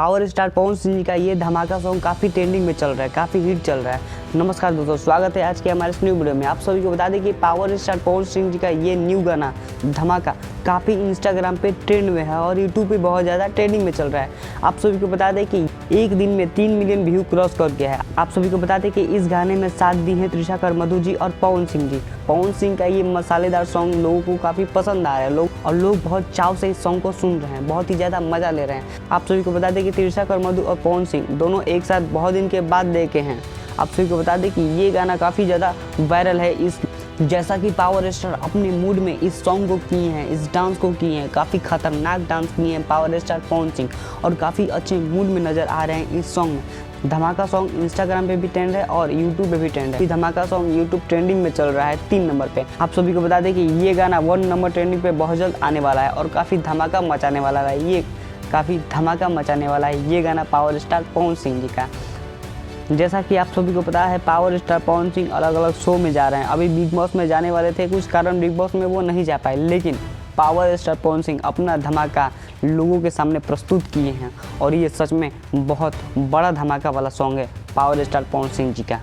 Power star Pawan Singh ji का ये धमाका सॉन्ग काफ़ी ट्रेंडिंग में चल रहा है, काफ़ी हिट चल रहा है। नमस्कार दोस्तों, स्वागत है आज के हमारे इस न्यू वीडियो में। आप सभी को बता दें कि पावर स्टार पवन सिंह जी का ये न्यू गाना धमाका काफ़ी इंस्टाग्राम पे ट्रेंड में है और यूट्यूब पे बहुत ज़्यादा ट्रेंडिंग में चल रहा है। आप सभी को बता दें कि एक दिन में 3 मिलियन व्यू क्रॉस कर गया है। आप सभी को बता दें कि इस गाने में साथ दी हैं त्रिशा मधु जी और पवन सिंह जी। पवन सिंह का ये मसालेदार सॉन्ग लोगों को काफ़ी पसंद आ रहा है, लोग बहुत चाव से इस सॉन्ग को सुन रहे हैं, बहुत ही ज़्यादा मज़ा ले रहे हैं। आप सभी को बता दें कि त्रिशा मधु और पवन सिंह दोनों एक साथ बहुत दिन के बाद देखे हैं। आप सभी को बता दें कि ये गाना काफ़ी ज़्यादा वायरल है। जैसा कि पावर स्टार अपने मूड में इस सॉन्ग को किए हैं, इस डांस को किए हैं, काफ़ी खतरनाक डांस किए हैं पावर स्टार पवन सिंह और काफ़ी अच्छे मूड में नज़र आ रहे हैं इस सॉन्ग में। धमाका सॉन्ग इंस्टाग्राम पे भी ट्रेंड है और यूट्यूब पे भी ट्रेंड है। धमाका सॉन्ग यूट्यूब ट्रेंडिंग में चल रहा है 3 नंबर पे। आप सभी को बता दें कि ये गाना 1 नंबर ट्रेंडिंग पे बहुत जल्द आने वाला है और काफ़ी धमाका मचाने वाला है। ये गाना पावर स्टार पवन सिंह जी का। जैसा कि आप सभी को पता है, पावर स्टार पवन सिंह अलग अलग शो में जा रहे हैं। अभी बिग बॉस में जाने वाले थे, कुछ कारण बिग बॉस में वो नहीं जा पाए, लेकिन पावर स्टार पवन सिंह अपना धमाका लोगों के सामने प्रस्तुत किए हैं और ये सच में बहुत बड़ा धमाका वाला सॉन्ग है पावर स्टार पवन सिंह जी का।